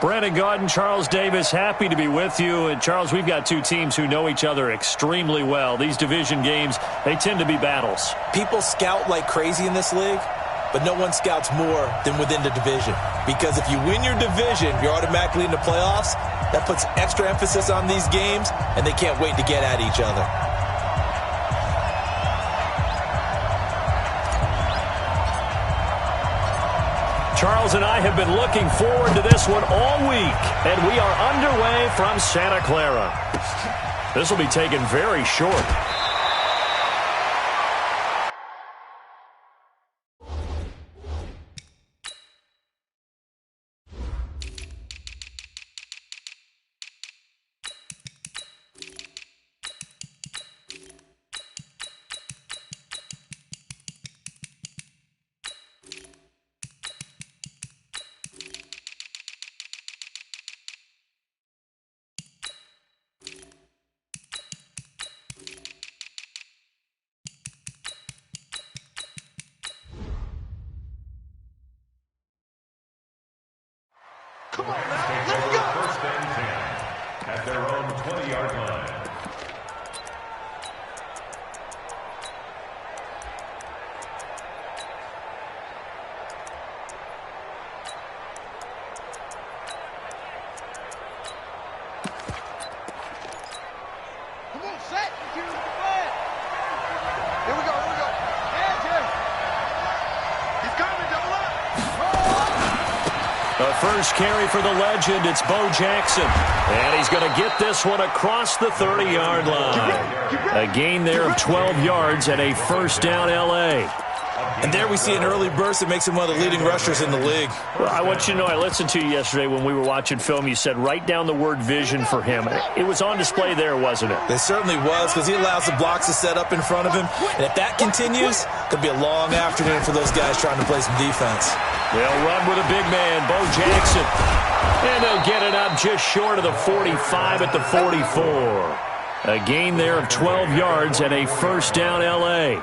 Brandon Gaudin, Charles Davis, happy to be with you. And, Charles, we've got two teams who know each other extremely well. These division games, they tend to be battles. People scout like crazy in this league, but no one scouts more than within the division. Because if you win your division, you're automatically in the playoffs. That puts extra emphasis on these games, and they can't wait to get at each other. Charles and I have been looking forward to this one all week, and we are underway from Santa Clara. This will be taken very short. Come on now, let's go! First and 10 at their own 20-yard line. Come on, set! Here we go, Edge here! He's coming, double up! The first carry for the legend, it's Bo Jackson. And he's going to get this one across the 30-yard line. A gain there of 12 yards and a first down L.A. And there we see an early burst that makes him one of the leading rushers in the league. Well, I want you to know, I listened to you yesterday when we were watching film. You said write down the word vision for him. It was on display there, wasn't it? It certainly was, because he allows the blocks to set up in front of him. And if that continues, it could be a long afternoon for those guys trying to play some defense. They'll run with a big man, Bo Jackson. And they'll get it up just short of the 45 at the 44. A gain there of 12 yards and a first down L.A.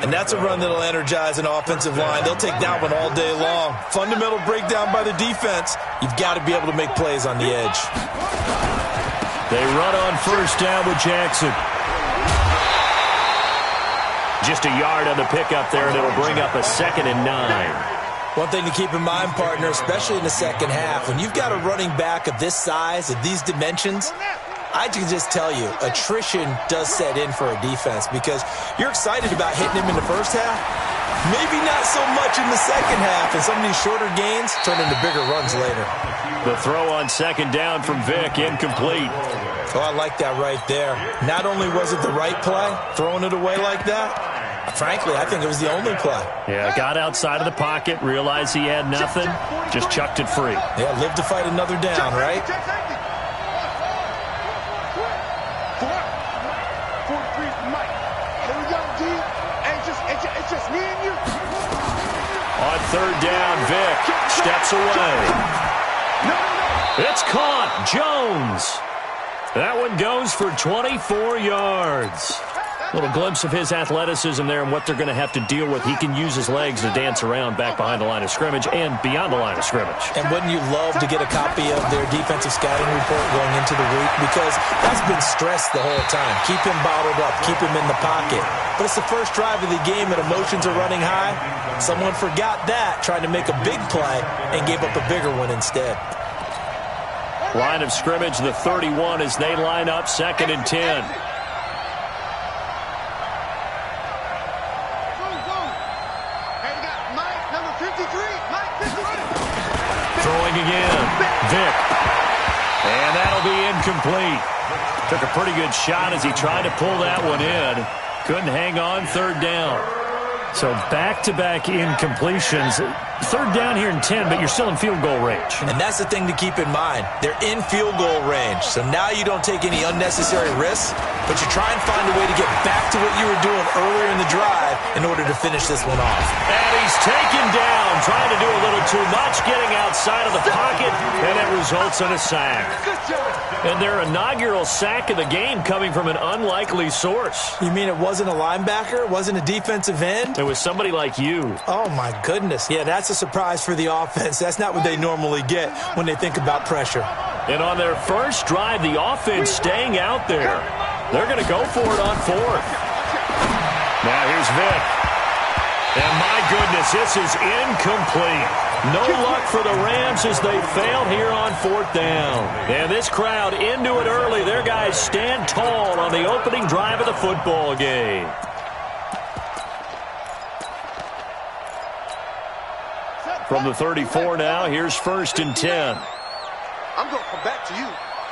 And that's a run that'll energize an offensive line. They'll take that one all day long. Fundamental breakdown by the defense. You've got to be able to make plays on the edge. They run on first down with Jackson. Just a yard on the pickup there, and it'll bring up a 2nd and 9. One thing to keep in mind, partner, especially in the second half, when you've got a running back of this size, of these dimensions, I can just tell you, attrition does set in for a defense because you're excited about hitting him in the first half. Maybe not so much in the second half, and some of these shorter gains turn into bigger runs later. The throw on 2nd down from Vick, incomplete. Oh, I like that right there. Not only was it the right play, throwing it away like that, frankly, I think it was the only play. Yeah, got outside of the pocket, realized he had nothing, just chucked it free. Yeah, live to fight another down, right? It's just me and you. On 3rd down, Vick steps away. It's caught. Jones. That one goes for 24 yards. A little glimpse of his athleticism there and what they're going to have to deal with. He can use his legs to dance around back behind the line of scrimmage and beyond the line of scrimmage. And wouldn't you love to get a copy of their defensive scouting report going into the week? Because that's been stressed the whole time. Keep him bottled up. Keep him in the pocket. But it's the first drive of the game and emotions are running high. Someone forgot that, trying to make a big play, and gave up a bigger one instead. Line of scrimmage, the 31 as they line up 2nd and 10. Throwing again. Vick. And that'll be incomplete. Took a pretty good shot as he tried to pull that one in. Couldn't hang on 3rd down. So back-to-back incompletions. 3rd down here in 10, but you're still in field goal range. And that's the thing to keep in mind. They're in field goal range. So now you don't take any unnecessary risks, but you try and find a way to get back to what you were doing earlier in the drive in order to finish this one off. And he's taken down, trying to do a little too much, getting outside of the pocket, and it results in a sack. And their inaugural sack of the game coming from an unlikely source. You mean it wasn't a linebacker? It wasn't a defensive end? It was somebody like you. Oh, my goodness. Yeah, that's a surprise for the offense. That's not what they normally get when they think about pressure. And on their first drive, the offense staying out there. They're going to go for it on fourth. Now here's Vic. And my goodness, this is incomplete. No luck for the Rams as they failed here on fourth down. And this crowd into it early. Their guys stand tall on the opening drive of the football game. From the 34 now, here's 1st and 10. I'm going to come back to you.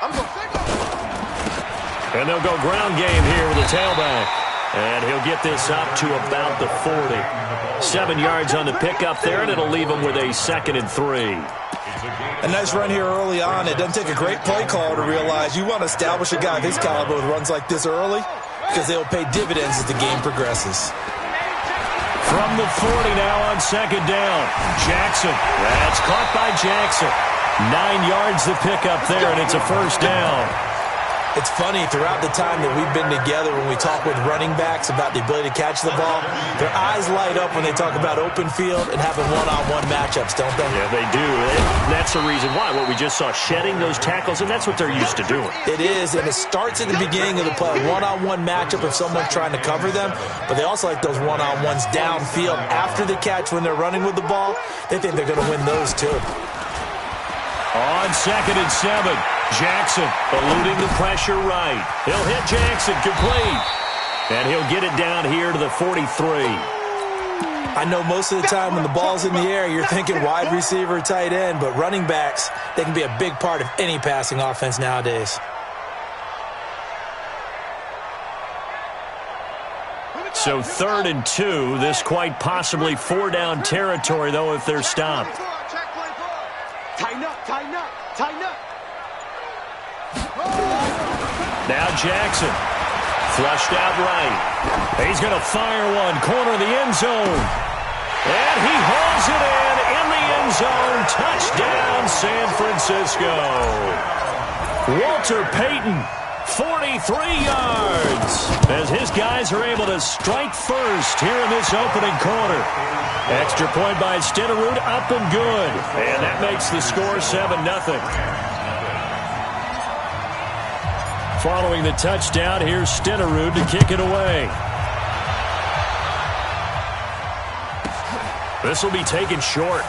I'm going to take off. And they'll go ground game here with the tailback. And he'll get this up to about the 40. 7 yards on the pickup there, and it'll leave him with a 2nd and 3. A nice run here early on. It doesn't take a great play caller to realize you want to establish a guy of his caliber with runs like this early because they'll pay dividends as the game progresses. From the 40 now on 2nd down. Jackson. That's caught by Jackson. 9 yards the pickup there, and it's a 1st down. It's funny, throughout the time that we've been together, when we talk with running backs about the ability to catch the ball, their eyes light up when they talk about open field and having one-on-one matchups, don't they? Yeah, they do. That's the reason why. What we just saw, shedding those tackles, and that's what they're used to doing. It is, and it starts at the beginning of the play, a one-on-one matchup if someone's trying to cover them, but they also like those one-on-ones downfield after the catch when they're running with the ball. They think they're going to win those, too. On 2nd and 7, Jackson eluding the pressure right. He'll hit Jackson complete. And he'll get it down here to the 43. I know most of the time when the ball's in the air, you're thinking wide receiver, tight end, but running backs, they can be a big part of any passing offense nowadays. So 3rd and 2, this quite possibly 4-down territory, though, if they're stopped. Tighten up, tighten up, tighten up. Now Jackson, flushed out right. He's going to fire one, corner of the end zone. And he hauls it in the end zone. Touchdown, San Francisco. Walter Payton, 43 yards, as his guys are able to strike first here in this opening quarter. Extra point by Stenerud, up and good. And that makes the score 7-0. Following the touchdown, here's Stenerud to kick it away. This will be taken short.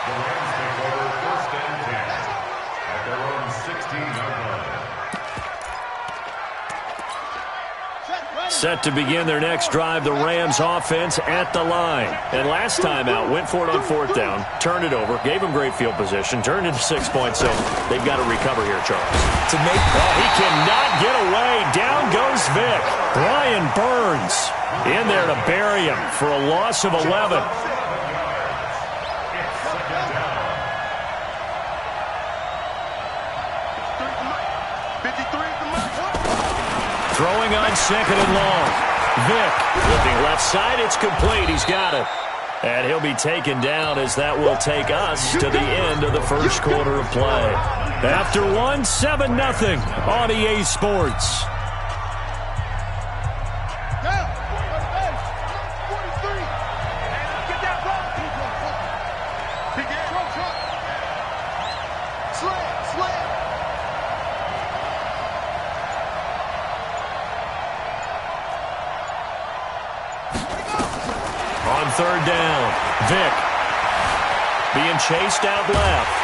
The Rams take over 1st and 10 at their own 16-yard line. Set to begin their next drive, the Rams offense at the line. And last time out, went for it on 4th down, turned it over, gave them great field position, turned into 6 points, so they've got to recover here, Charles. He cannot get away. Down goes Vic. Brian Burns in there to bury him for a loss of 11. Throwing on 2nd and long. Vic looking left side. It's complete. He's got it. And he'll be taken down as that will take us to the end of the first quarter of play. After 7-0 on EA Sports. On 3rd down, Vic being chased out left.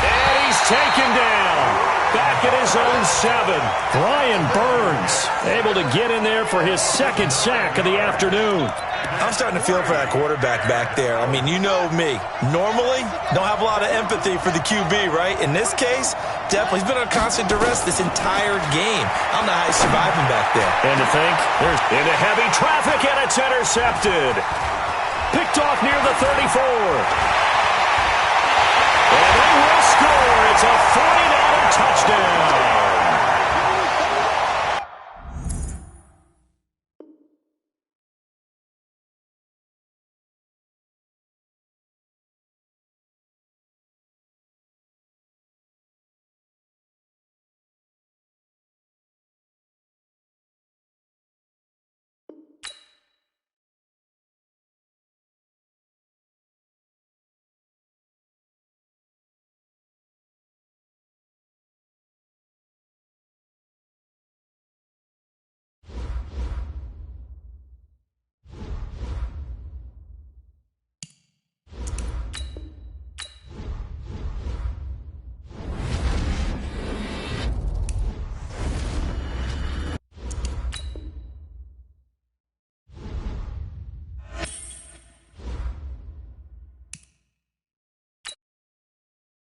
And he's taken down. Back at his own 7. Brian Burns able to get in there for his 2nd sack of the afternoon. I'm starting to feel for that quarterback back there. I mean, you know me. Normally, don't have a lot of empathy for the QB, right? In this case, definitely. He's been under constant duress this entire game. I don't know how he's surviving back there. And to think, there's into heavy traffic, and it's intercepted. Picked off near the 34. And they will score. It's a 40-yard touchdown.